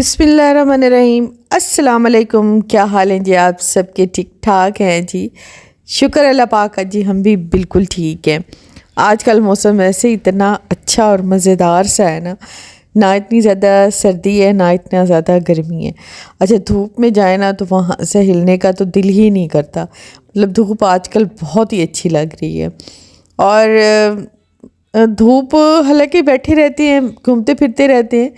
बिस्मिल्लाहिर्रहमानिर्रहीम। अस्सलाम वालेकुम। क्या हाल है जी? आप सबके ठीक ठाक हैं जी? शुक्र अल्लाह पाक का जी, हम भी बिल्कुल ठीक हैं। आजकल मौसम ऐसे इतना अच्छा और मज़ेदार सा है ना इतनी ज़्यादा सर्दी है ना इतना ज़्यादा गर्मी है। अच्छा, धूप में जाए ना तो वहाँ से हिलने का तो दिल ही नहीं करता। मतलब धूप आजकल बहुत ही अच्छी लग रही है। और धूप हालांकि बैठी रहती है, घूमते फिरते रहते हैं,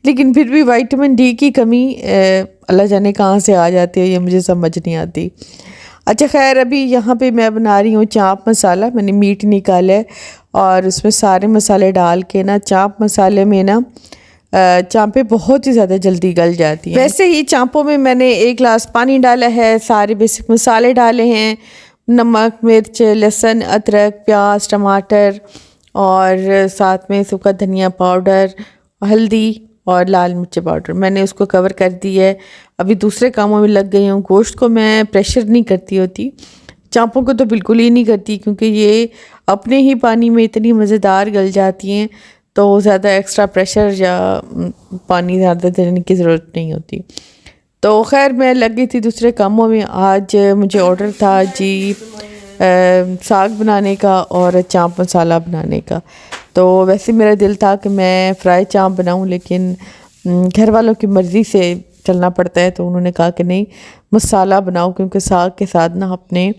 लेकिन फिर भी विटामिन डी की कमी अल्लाह जाने कहाँ से आ जाती है, ये मुझे समझ नहीं आती। अच्छा खैर, अभी यहाँ पे मैं बना रही हूँ चाप मसाला। मैंने मीट निकाला है और उसमें सारे मसाले डाल के ना, चाप मसाले में ना चाँपें बहुत ही ज़्यादा जल्दी गल जाती हैं। वैसे ही चाँपों में मैंने 1 गिलास पानी डाला है, सारे बेसिक मसाले डाले हैं, नमक, मिर्च, लहसुन, अदरक, प्याज, टमाटर और साथ में सूखा धनिया पाउडर, हल्दी और लाल मिर्च पाउडर। मैंने उसको कवर कर दी है। अभी दूसरे कामों में लग गई हूँ। गोश्त को मैं प्रेशर नहीं करती होती, चाँपों को तो बिल्कुल ही नहीं करती, क्योंकि ये अपने ही पानी में इतनी मज़ेदार गल जाती हैं, तो ज़्यादा एक्स्ट्रा प्रेशर या पानी ज़्यादा देने की ज़रूरत नहीं होती। तो खैर, मैं लग गई थी दूसरे कामों में। आज मुझे ऑर्डर था जी साग बनाने का और चाँप मसाला बनाने का। तो वैसे मेरा दिल था कि मैं फ्राई चाँप बनाऊं, लेकिन घर वालों की मर्ज़ी से चलना पड़ता है, तो उन्होंने कहा कि नहीं, मसाला बनाओ, क्योंकि साग के साथ ना अपने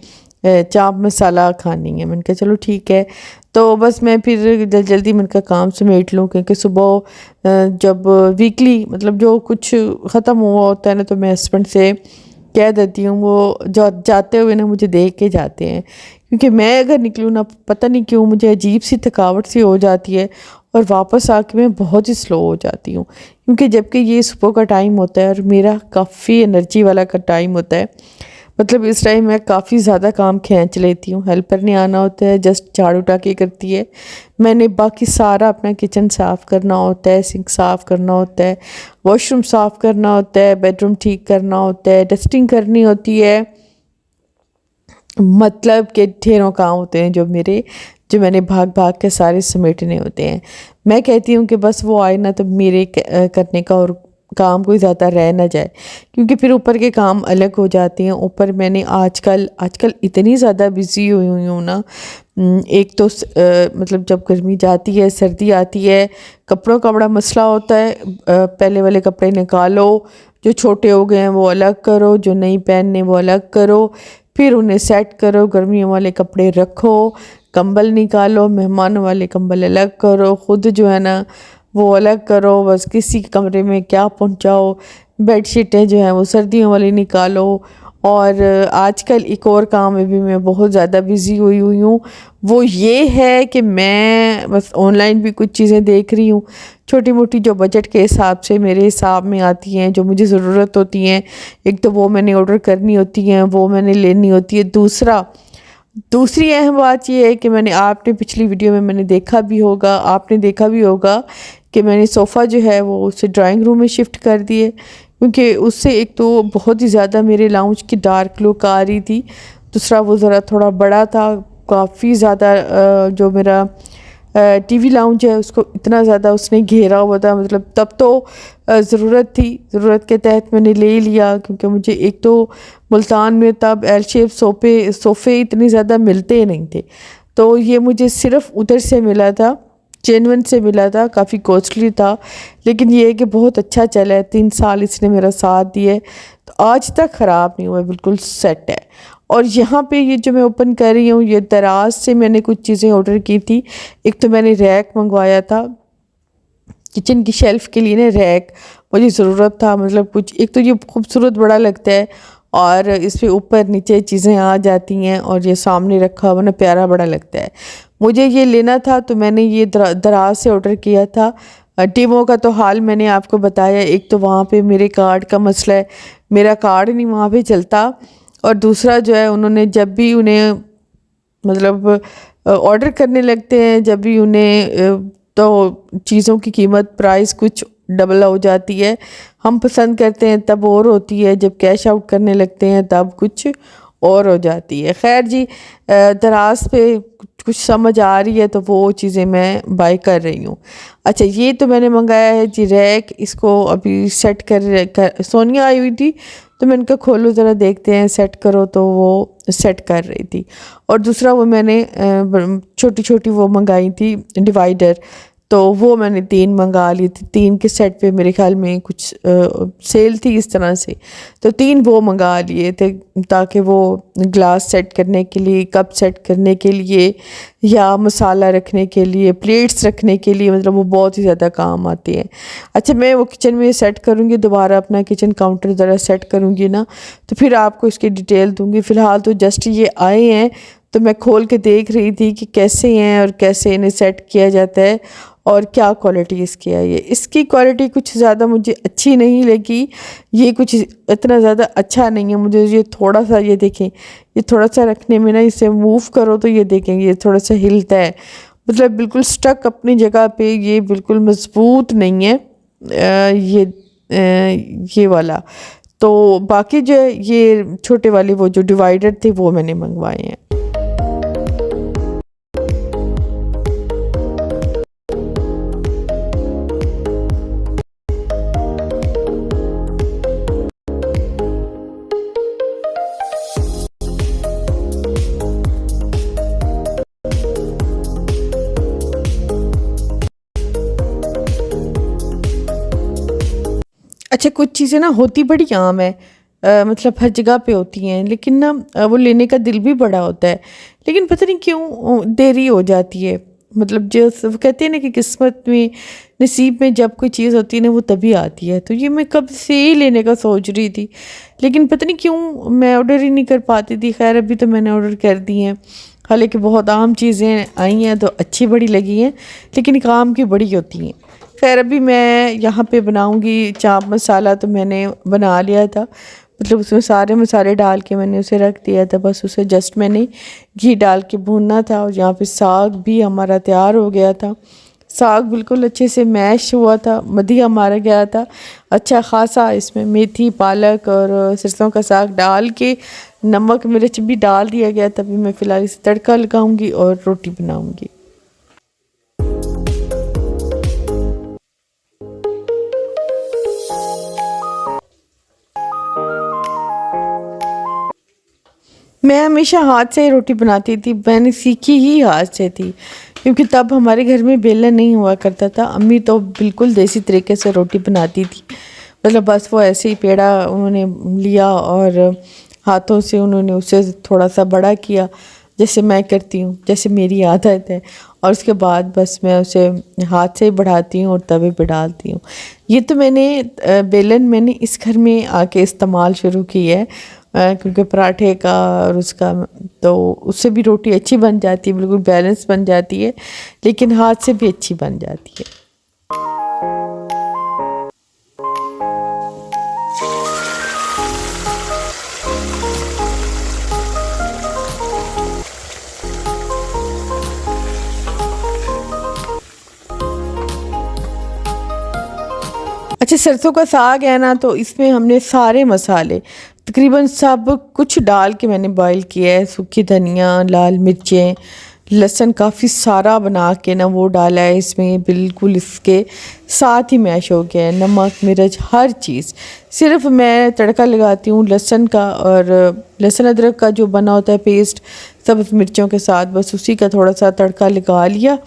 चाँप मसाला खानी है। मैंने कहा चलो ठीक है। तो बस मैं फिर जल्दी मैंने कहा काम समेट लूँ, क्योंकि सुबह जब वीकली मतलब जो कुछ ख़त्म हुआ होता है ना, तो मैं हस्बैंड से कह देती हूँ, वो जो जाते हुए ना मुझे देख के जाते हैं, क्योंकि मैं अगर निकलूँ ना, पता नहीं क्यों मुझे अजीब सी थकावट सी हो जाती है और वापस आके मैं बहुत ही स्लो हो जाती हूँ, क्योंकि जबकि ये सुबह का टाइम होता है और मेरा काफ़ी एनर्जी वाला का टाइम होता है। मतलब इस टाइम मैं काफ़ी ज़्यादा काम खींच लेती हूँ। हेल्पर नहीं आना होता है, जस्ट झाड़ू टाके करती है। मैंने बाकी सारा अपना किचन साफ़ करना होता है, सिंक साफ़ करना होता है, वॉशरूम साफ़ करना होता है, बेडरूम ठीक करना होता है, डस्टिंग करनी होती है। मतलब के ढेरों काम होते हैं जो मैंने भाग भाग के सारे समेटने होते हैं। मैं कहती हूँ कि बस वो आए ना, तो मेरे करने का और काम कोई ज़्यादा रह ना जाए, क्योंकि फिर ऊपर के काम अलग हो जाते हैं। ऊपर मैंने आजकल इतनी ज़्यादा बिज़ी हुई हूँ ना। एक तो मतलब जब गर्मी जाती है, सर्दी आती है, कपड़ों का बड़ा मसला होता है। पहले वाले कपड़े निकालो, जो छोटे हो गए हैं वो अलग करो, जो नहीं पहनने वो अलग करो, फिर उन्हें सेट करो, गर्मियों वाले कपड़े रखो, कंबल निकालो, मेहमानों वाले कंबल अलग करो, ख़ुद जो है ना वो अलग करो, बस किसी कमरे में क्या पहुंचाओ। बेडशीटें जो हैं वो सर्दियों वाली निकालो। और आजकल एक और काम में भी मैं बहुत ज़्यादा बिज़ी हुई हूँ, वो ये है कि मैं बस ऑनलाइन भी कुछ चीज़ें देख रही हूँ, छोटी मोटी, जो बजट के हिसाब से मेरे हिसाब में आती हैं, जो मुझे ज़रूरत होती हैं। एक तो वो मैंने ऑर्डर करनी होती हैं, वो मैंने लेनी होती है। दूसरी अहम बात यह है कि आपने पिछली वीडियो में आपने देखा भी होगा कि मैंने सोफ़ा जो है वो उसे ड्राइंग रूम में शिफ्ट कर दिए, क्योंकि उससे एक तो बहुत ही ज़्यादा मेरे लाउंज की डार्क लुक आ रही थी, दूसरा वो ज़रा थोड़ा बड़ा था काफ़ी ज़्यादा। जो मेरा टीवी लाउंज है उसको इतना ज़्यादा उसने घेरा हुआ था। मतलब तब तो ज़रूरत के तहत मैंने ले लिया, क्योंकि मुझे एक तो मुल्तान में तब एल शेप सोफ़े इतने ज़्यादा मिलते नहीं थे, तो ये मुझे सिर्फ़ उधर से मिला था, चेनवन से मिला था। काफ़ी कॉस्टली था, लेकिन ये है कि बहुत अच्छा चला है। 3 साल इसने मेरा साथ दिया है, तो आज तक ख़राब नहीं हुआ, बिल्कुल सेट है। और यहाँ पे ये जो मैं ओपन कर रही हूँ, ये दराज से मैंने कुछ चीज़ें ऑर्डर की थी। एक तो मैंने रैक मंगवाया था किचन की शेल्फ़ के लिए ना, रैक मुझे ज़रूरत था। मतलब कुछ एक तो ये खूबसूरत बड़ा लगता है और इस पे ऊपर नीचे चीज़ें आ जाती हैं, और ये सामने रखा हुआ ना प्यारा बड़ा लगता है। मुझे ये लेना था, तो मैंने ये दराज से ऑर्डर किया था। टीमों का तो हाल मैंने आपको बताया। एक तो वहाँ पे मेरे कार्ड का मसला है, मेरा कार्ड नहीं वहाँ पे चलता, और दूसरा जो है उन्होंने जब भी उन्हें मतलब ऑर्डर करने लगते हैं, जब भी उन्हें तो चीज़ों की कीमत प्राइस कुछ डबल हो जाती है। हम पसंद करते हैं तब और होती है, जब कैश आउट करने लगते हैं तब कुछ और हो जाती है। खैर जी, दराज पे कुछ समझ आ रही है तो वो चीज़ें मैं बाय कर रही हूँ। अच्छा, ये तो मैंने मंगाया है जी रैक, इसको अभी सेट कर सोनिया आई हुई थी तो मैंने कहा खोलो ज़रा देखते हैं, सेट करो, तो वो सेट कर रही थी। और दूसरा वो मैंने छोटी छोटी वो मंगाई थी डिवाइडर, तो वो मैंने 3 मंगा ली थी। 3 के सेट पे मेरे ख्याल में कुछ सेल थी इस तरह से, तो 3 वो मंगा लिए थे ताकि वो ग्लास सेट करने के लिए, कप सेट करने के लिए, या मसाला रखने के लिए, प्लेट्स रखने के लिए, मतलब वो बहुत ही ज़्यादा काम आती हैं। अच्छा, मैं वो किचन में सेट करूँगी, दोबारा अपना किचन काउंटर ज़रा सेट करूँगी ना, तो फिर आपको इसकी डिटेल दूँगी। फ़िलहाल तो जस्ट ये आए हैं, तो मैं खोल के देख रही थी कि कैसे हैं और कैसे इन्हें सेट किया जाता है और क्या क्वालिटी इसकी आई है। इसकी क्वालिटी कुछ ज़्यादा मुझे अच्छी नहीं लगी, ये कुछ इतना ज़्यादा अच्छा नहीं है मुझे। ये थोड़ा सा, ये देखें, ये थोड़ा सा रखने में ना, इसे मूव करो तो ये देखें ये थोड़ा सा हिलता है, मतलब बिल्कुल स्टक अपनी जगह पे, ये बिल्कुल मजबूत नहीं है ये वाला। तो बाकी जो है ये छोटे वाले वो जो डिवाइडर थे वो मैंने मंगवाए हैं। अच्छा, कुछ चीज़ें ना होती बड़ी आम है, मतलब हर जगह पे होती हैं, लेकिन ना वो लेने का दिल भी बड़ा होता है, लेकिन पता नहीं क्यों देरी हो जाती है। मतलब जो वो कहते हैं ना कि किस्मत में, नसीब में जब कोई चीज़ होती है ना वो तभी आती है। तो ये मैं कब से ही लेने का सोच रही थी, लेकिन पता नहीं क्यों मैं ऑर्डर ही नहीं कर पाती थी। खैर अभी तो मैंने ऑर्डर कर दी हैं, हालांकि बहुत आम चीज़ें आई हैं तो अच्छी बड़ी लगी हैं, लेकिन काम की बड़ी होती हैं। खैर अभी मैं यहाँ पे बनाऊँगी चाप मसाला, तो मैंने बना लिया था, मतलब उसमें सारे मसाले डाल के मैंने उसे रख दिया था, बस उसे जस्ट मैंने घी डाल के भूनना था। और यहाँ पे साग भी हमारा तैयार हो गया था, साग बिल्कुल अच्छे से मैश हुआ था, मधिया मारा गया था अच्छा ख़ासा। इसमें मेथी, पालक और सरसों का साग डाल के नमक मिर्च भी डाल दिया गया। तभी मैं फ़िलहाल इसे तड़का लगाऊंगी और रोटी बनाऊंगी। मैं हमेशा हाथ से रोटी बनाती थी, मैंने सीखी ही हाथ से थी, क्योंकि तब हमारे घर में बेलन नहीं हुआ करता था। अम्मी तो बिल्कुल देसी तरीके से रोटी बनाती थी, मतलब बस वो ऐसे ही पेड़ा उन्होंने लिया और हाथों से उन्होंने उसे थोड़ा सा बड़ा किया, जैसे मैं करती हूँ, जैसे मेरी आदत है, और उसके बाद बस मैं उसे हाथ से ही बढ़ाती हूँ और तवे पे डालती हूँ। ये तो मैंने बेलन मैंने इस घर में आके इस्तेमाल शुरू की है, क्योंकि पराठे का और उसका, तो उससे भी रोटी अच्छी बन जाती है, बिल्कुल बैलेंस बन जाती है, लेकिन हाथ से भी अच्छी बन जाती है। अच्छा, सरसों का साग है ना, तो इसमें हमने सारे मसाले तकरीबन सब कुछ डाल के मैंने बॉईल किया है। सूखी धनिया, लाल मिर्चें, लहसुन काफ़ी सारा बना के ना वो डाला है इसमें, बिल्कुल इसके साथ ही मैश हो गया है। नमक, मिर्च, हर चीज़। सिर्फ मैं तड़का लगाती हूँ लहसुन का, और लहसुन अदरक का जो बना होता है पेस्ट, सब मिर्चों के साथ, बस उसी का थोड़ा सा तड़का लगा लिया।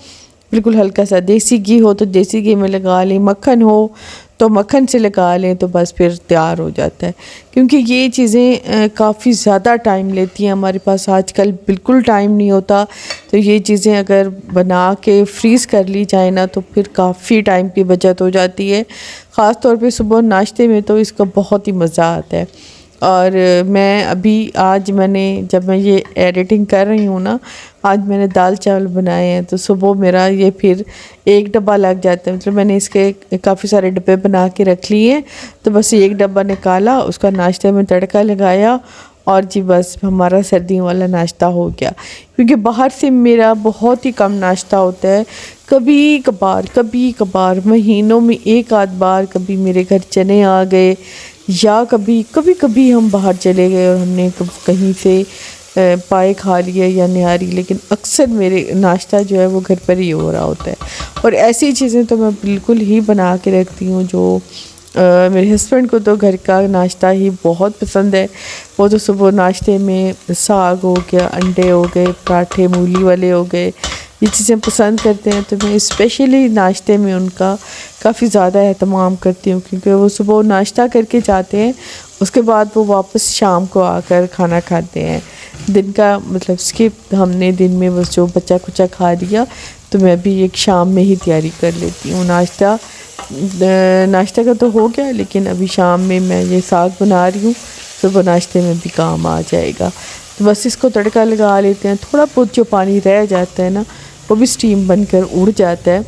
बिल्कुल हल्का सा देसी घी हो तो देसी घी में लगा लें, मक्खन हो तो मक्खन से लगा लें, तो बस फिर तैयार हो जाता है। क्योंकि ये चीज़ें काफ़ी ज़्यादा टाइम लेती हैं, हमारे पास आजकल बिल्कुल टाइम नहीं होता, तो ये चीज़ें अगर बना के फ्रीज़ कर ली जाए ना तो फिर काफ़ी टाइम की बचत हो जाती है। ख़ास तौर पे सुबह नाश्ते में तो इसका बहुत ही मज़ा आता है। और मैं अभी आज मैंने, जब मैं ये एडिटिंग कर रही हूँ ना, आज मैंने दाल चावल बनाए हैं, तो सुबह मेरा ये फिर एक डब्बा लग जाता है। मतलब मैंने इसके काफ़ी सारे डब्बे बना के रख लिए हैं, तो बस एक डब्बा निकाला, उसका नाश्ते में तड़का लगाया, और जी बस हमारा सर्दियों वाला नाश्ता हो गया। क्योंकि बाहर से मेरा बहुत ही कम नाश्ता होता है, कभी कभार महीनों में एक आध बार कभी मेरे घर चने आ गए, या कभी कभी हम बाहर चले गए और हमने कहीं से पाए खा लिए या निहारी, लेकिन अक्सर मेरे नाश्ता जो है वो घर पर ही हो रहा होता है। और ऐसी चीज़ें तो मैं बिल्कुल ही बना के रखती हूँ जो मेरे हस्बैंड को तो घर का नाश्ता ही बहुत पसंद है। वो तो सुबह नाश्ते में साग हो गया, अंडे हो गए, पराठे मूली वाले हो गए, ये चीज़ें पसंद करते हैं। तो मैं स्पेशली नाश्ते में उनका काफ़ी ज़्यादा एहतमाम करती हूँ, क्योंकि वो सुबह नाश्ता करके जाते हैं, उसके बाद वो वापस शाम को आकर खाना खाते हैं। दिन का मतलब स्किप हमने दिन में बस जो बचा कुचा खा लिया, तो मैं भी एक शाम में ही तैयारी कर लेती हूँ। नाश्ता का तो हो गया, लेकिन अभी शाम में मैं ये साग बना रही हूँ, सुबह नाश्ते में भी काम आ जाएगा। तो बस इसको तड़का लगा लेते हैं। थोड़ा बहुत जो पानी रह जाता है ना, वो भी स्टीम बनकर उड़ जाता है।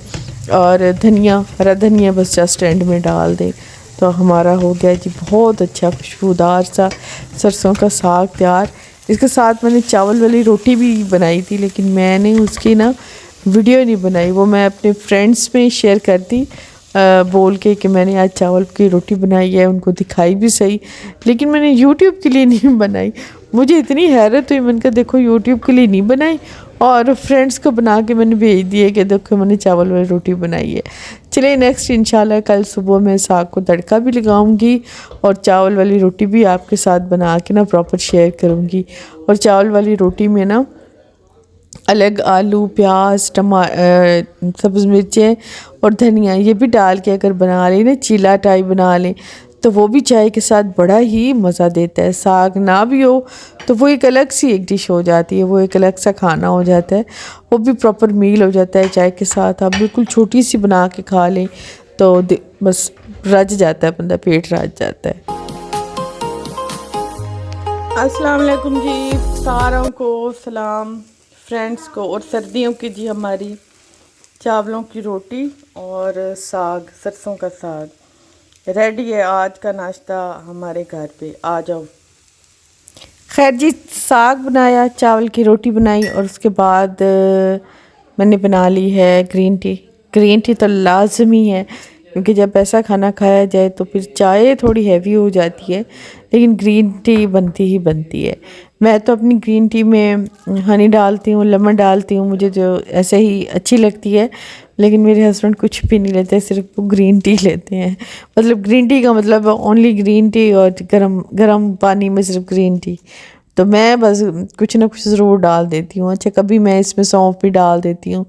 और धनिया, हरा धनिया बस जस्ट एंड में डाल दें तो हमारा हो गया जी बहुत अच्छा खुशबूदार सा सरसों का साग तैयार। इसके साथ मैंने चावल वाली रोटी भी बनाई थी, लेकिन मैंने उसकी ना वीडियो नहीं बनाई। वो मैं अपने फ्रेंड्स में शेयर करती बोल के कि मैंने आज चावल की रोटी बनाई है, उनको दिखाई भी सही, लेकिन मैंने यूट्यूब के लिए नहीं बनाई। मुझे इतनी हैरत हुई, मैंने कहा देखो यूट्यूब के लिए नहीं बनाई, और फ्रेंड्स को बना के मैंने भेज दिए कि देखो मैंने चावल वाली रोटी बनाई है। चलिए नेक्स्ट इंशाल्लाह कल सुबह मैं साग को तड़का भी लगाऊंगी और चावल वाली रोटी भी आपके साथ बना के ना प्रॉपर शेयर करूंगी। और चावल वाली रोटी में ना अलग आलू, प्याज, सब्ज़ मिर्चें और धनिया ये भी डाल के अगर बना लें ना, चीला टाइप बना लें, तो वो भी चाय के साथ बड़ा ही मज़ा देता है। साग ना भी हो तो वो एक अलग सी एक डिश हो जाती है, वो एक अलग सा खाना हो जाता है, वो भी प्रॉपर मील हो जाता है चाय के साथ। आप बिल्कुल छोटी सी बना के खा लें तो बस रज जाता है बंदा, पेट रज जाता है। अस्सलाम वालेकुम जी, सारों को सलाम, फ्रेंड्स को। और सर्दियों की जी हमारी चावलों की रोटी और साग, सरसों का साग रेडी है। आज का नाश्ता हमारे घर पे, आ जाओ। खैर जी, साग बनाया, चावल की रोटी बनाई और उसके बाद मैंने बना ली है ग्रीन टी। ग्रीन टी तो लाजमी है, क्योंकि जब ऐसा खाना खाया जाए तो फिर चाय थोड़ी हैवी हो जाती है, लेकिन ग्रीन टी बनती ही बनती है। मैं तो अपनी ग्रीन टी में हनी डालती हूँ, लेमन डालती हूँ, मुझे जो ऐसे ही अच्छी लगती है। लेकिन मेरे हस्बैंड कुछ भी नहीं लेते, सिर्फ वो ग्रीन टी लेते हैं। मतलब ग्रीन टी का मतलब ओनली ग्रीन टी और गरम गरम पानी में सिर्फ ग्रीन टी। तो मैं बस कुछ ना कुछ ज़रूर डाल देती हूँ। अच्छा, कभी मैं इसमें सौंफ भी डाल देती हूँ,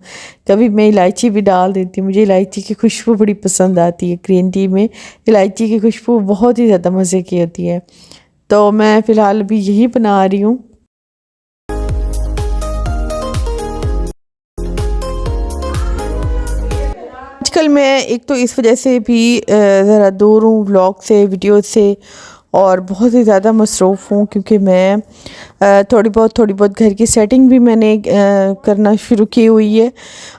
कभी मैं इलायची भी डाल देती हूँ। मुझे इलायची की खुशबू बड़ी पसंद आती है ग्रीन टी में। इलायची की खुशबू बहुत ही ज़्यादा मज़े की होती है। तो मैं फ़िलहाल अभी यही बना रही हूँ। आजकल मैं एक तो इस वजह से भी ज़रा दूर हूँ व्लॉग से, वीडियो से, और बहुत ही ज़्यादा मसरूफ़ हूँ, क्योंकि मैं थोड़ी बहुत घर की सेटिंग भी मैंने करना शुरू की हुई है।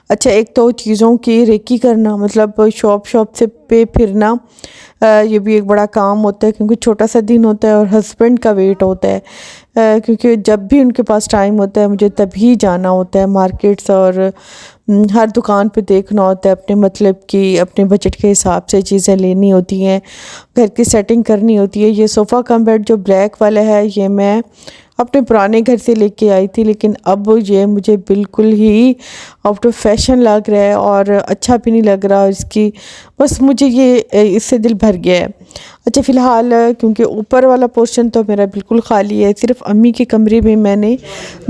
अच्छा, एक तो चीज़ों की रेकी करना, मतलब शॉप से पे फिरना, ये भी एक बड़ा काम होता है, क्योंकि छोटा सा दिन होता है और हस्बैंड का वेट होता है। क्योंकि जब भी उनके पास टाइम होता है मुझे तभी जाना होता है मार्केट्स, और हर दुकान पे देखना होता है, अपने मतलब की अपने बजट के हिसाब से चीज़ें लेनी होती हैं, घर की सेटिंग करनी होती है। ये सोफ़ा कम बेड जो ब्लैक वाला है, ये मैं अपने पुराने घर से लेके आई थी, लेकिन अब ये मुझे बिल्कुल ही आउट ऑफ फैशन लग रहा है और अच्छा भी नहीं लग रहा। इसकी बस मुझे ये इससे दिल भर गया है। अच्छा, फ़िलहाल क्योंकि ऊपर वाला पोर्शन तो मेरा बिल्कुल खाली है, सिर्फ अम्मी के कमरे में मैंने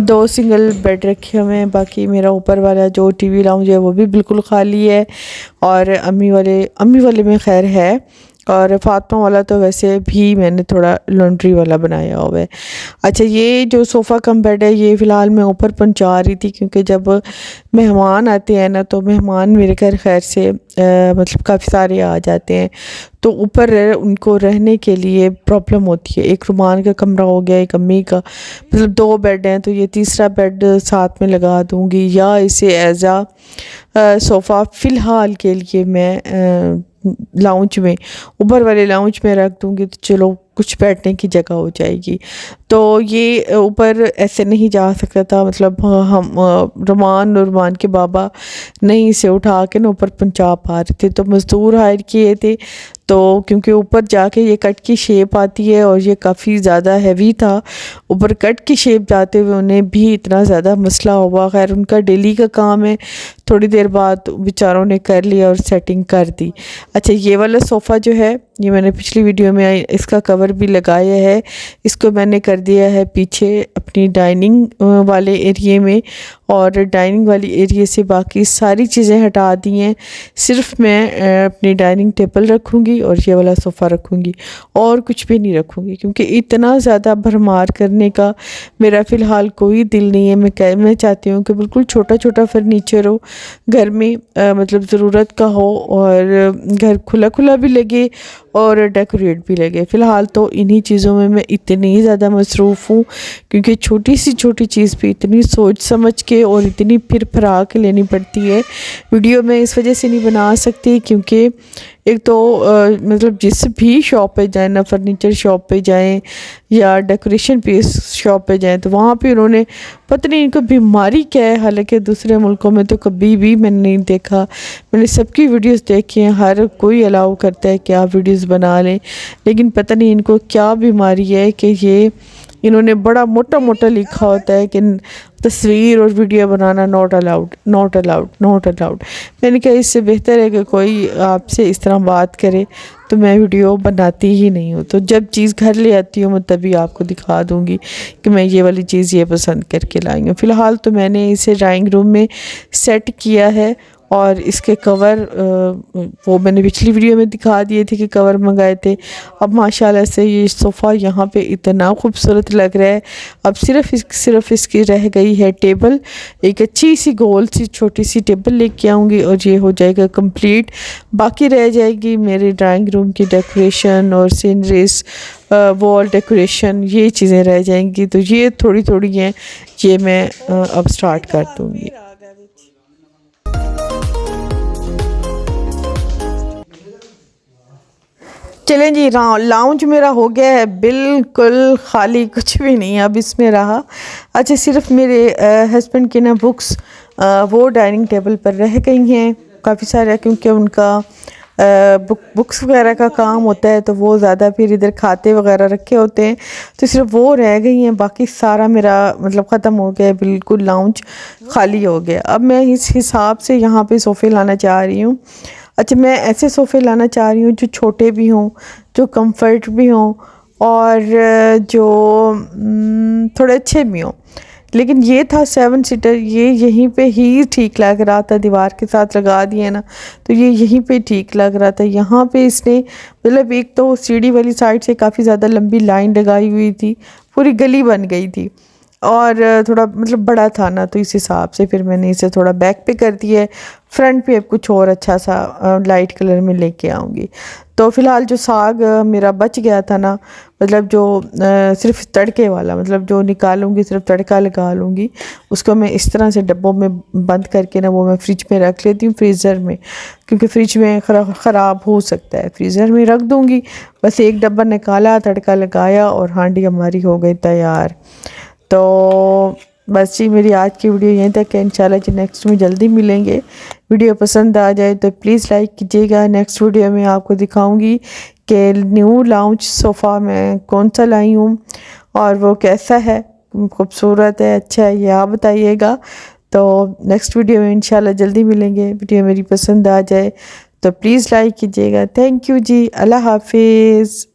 2 सिंगल बेड रखे हुए हैं, बाकी मेरा ऊपर वाला जो टीवी लाउंज है वो भी बिल्कुल खाली है। और अम्मी वाले में खैर है, और फातिमा वाला तो वैसे भी मैंने थोड़ा लॉन्ड्री वाला बनाया हुआ है। अच्छा, ये जो सोफ़ा कम बेड है ये फ़िलहाल मैं ऊपर पहुंचा रही थी, क्योंकि जब मेहमान आते हैं ना, तो मेहमान मेरे घर खैर से मतलब काफ़ी सारे आ जाते हैं, तो ऊपर उनको रहने के लिए प्रॉब्लम होती है। एक रुमान का कमरा हो गया, एक अम्मी का, मतलब 2 बेड हैं, तो ये तीसरा बेड साथ में लगा दूँगी, या इसे एज आ सोफ़ा फ़िलहाल के लिए मैं लाउंज में, ऊपर वाले लाउंज में रख दूँगी। तो चलो कुछ बैठने की जगह हो जाएगी। तो ये ऊपर ऐसे नहीं जा सकता था, मतलब हम रुमान के बाबा नहीं से उठा के ना ऊपर पहुंचा पा रहे थे, तो मज़दूर हायर किए थे। तो क्योंकि ऊपर जाके ये कट की शेप आती है और ये काफ़ी ज़्यादा हैवी था, ऊपर कट की शेप जाते हुए उन्हें भी इतना ज़्यादा मसला हुआ। खैर उनका डेली का काम है, थोड़ी देर बाद बेचारों ने कर लिया और सेटिंग कर दी। अच्छा, ये वाला सोफ़ा जो है ये मैंने पिछली वीडियो में इसका कवर भी लगाया है। इसको मैंने कर दिया है पीछे अपनी डाइनिंग वाले एरिए में, और डाइनिंग वाली एरिए से बाकी सारी चीज़ें हटा दी हैं। सिर्फ मैं अपनी डाइनिंग टेबल रखूँगी और ये वाला सोफ़ा रखूँगी, और कुछ भी नहीं रखूँगी, क्योंकि इतना ज़्यादा भरमार करने का मेरा फ़िलहाल कोई दिल नहीं है। मैं चाहती हूँ कि बिल्कुल छोटा छोटा फर्नीचर हो घर में, मतलब ज़रूरत का हो, और घर खुला खुला भी लगे और डेकोरेट भी लगे। फ़िलहाल तो इन्हीं चीज़ों में मैं इतनी ज़्यादा मसरूफ़ हूँ, क्योंकि छोटी सी छोटी चीज़ भी इतनी सोच समझ के और इतनी फिर फरा के लेनी पड़ती है। वीडियो में इस वजह से नहीं बना सकती क्योंकि एक तो मतलब जिस भी शॉप पे जाएं ना, फर्नीचर शॉप पे जाएं या डेकोरेशन पीस शॉप पे जाएं, तो वहाँ पे उन्होंने पता नहीं इनको बीमारी क्या है। हालांकि दूसरे मुल्कों में तो कभी भी मैंने नहीं देखा, मैंने सबकी वीडियोस देखी हैं, हर कोई अलाउ करता है कि आप वीडियोस बना लें, लेकिन पता नहीं इनको क्या बीमारी है कि ये इन्होंने बड़ा मोटा मोटा लिखा होता है कि तस्वीर और video banana not allowed, not allowed, not allowed. मैंने कहा इससे बेहतर है कि कोई आपसे इस तरह बात करे तो मैं वीडियो बनाती ही नहीं हूँ। तो जब चीज़ घर ले आती हूँ मैं तभी आपको दिखा दूँगी कि मैं ये वाली चीज़ ये पसंद करके लाई हूँ। फ़िलहाल तो मैंने इसे ड्राइंग रूम में सेट किया है, और इसके कवर वो मैंने पिछली वीडियो में दिखा दिए थे कि कवर मंगाए थे। अब माशाल्लाह से ये सोफ़ा यहाँ पे इतना खूबसूरत लग रहा है। अब सिर्फ इसकी रह गई है टेबल, एक अच्छी सी गोल सी छोटी सी टेबल लेके आऊँगी और ये हो जाएगा कंप्लीट। बाकी रह जाएगी मेरे ड्राइंग रूम की डेकोरेशन और सीनरीज, वॉल डेकोरेशन, ये चीज़ें रह जाएंगी। तो ये थोड़ी थोड़ी हैं, ये मैं अब स्टार्ट कर दूँगी। चलें जी, लाउंज मेरा हो गया है बिल्कुल खाली, कुछ भी नहीं अब इसमें रहा। अच्छा, सिर्फ मेरे हस्बैंड की ना बुक्स वो डाइनिंग टेबल पर रह गई हैं काफ़ी सारे, क्योंकि उनका बुक्स वगैरह का काम होता है, तो वो ज़्यादा फिर इधर खाते वगैरह रखे होते हैं, तो सिर्फ वो रह गई हैं। बाकी सारा मेरा मतलब ख़त्म हो गया है, बिल्कुल लाउंज खाली हो गया। अब मैं इस हिसाब से यहाँ पे सोफ़े लाना चाह रही हूँ। अच्छा, मैं ऐसे सोफ़े लाना चाह रही हूँ जो छोटे भी हों, जो कंफर्ट भी हों, और जो थोड़े अच्छे भी हों। लेकिन ये था 7 सीटर, ये यहीं पे ही ठीक लग रहा था, दीवार के साथ लगा दिया ना, तो ये यहीं पे ठीक लग रहा था। यहाँ पे इसने मतलब एक तो सीढ़ी वाली साइड से काफ़ी ज़्यादा लंबी लाइन लगाई हुई थी, पूरी गली बन गई थी, और थोड़ा मतलब बड़ा था ना, तो इस हिसाब से फिर मैंने इसे थोड़ा बैक पे कर दिया है। फ्रंट पे अब कुछ और अच्छा सा लाइट कलर में लेके आऊँगी। तो फ़िलहाल जो साग मेरा बच गया था ना, मतलब जो सिर्फ तड़के वाला, मतलब जो निकालूंगी सिर्फ तड़का लगा लूँगी, उसको मैं इस तरह से डब्बों में बंद करके ना वो मैं फ्रिज में रख लेती हूँ, फ्रीज़र में, क्योंकि फ्रिज में ख़राब हो सकता है। फ्रीज़र में रख दूँगी, बस एक डब्बा निकाला, तड़का लगाया और हांडी हमारी हो गई तैयार। तो बस जी, मेरी आज की वीडियो यहीं तक है। इंशाल्लाह जी नेक्स्ट में जल्दी मिलेंगे। वीडियो पसंद आ जाए तो प्लीज़ लाइक कीजिएगा। नेक्स्ट वीडियो में आपको दिखाऊंगी कि न्यू लाउंज सोफ़ा मैं कौन सा लाई हूँ और वो कैसा है, खूबसूरत है, अच्छा है, ये आप बताइएगा। तो नेक्स्ट वीडियो में इंशाल्लाह जल्दी मिलेंगे। वीडियो मेरी पसंद आ जाए तो प्लीज़ लाइक कीजिएगा। थैंक यू जी, अल्लाह हाफिज़।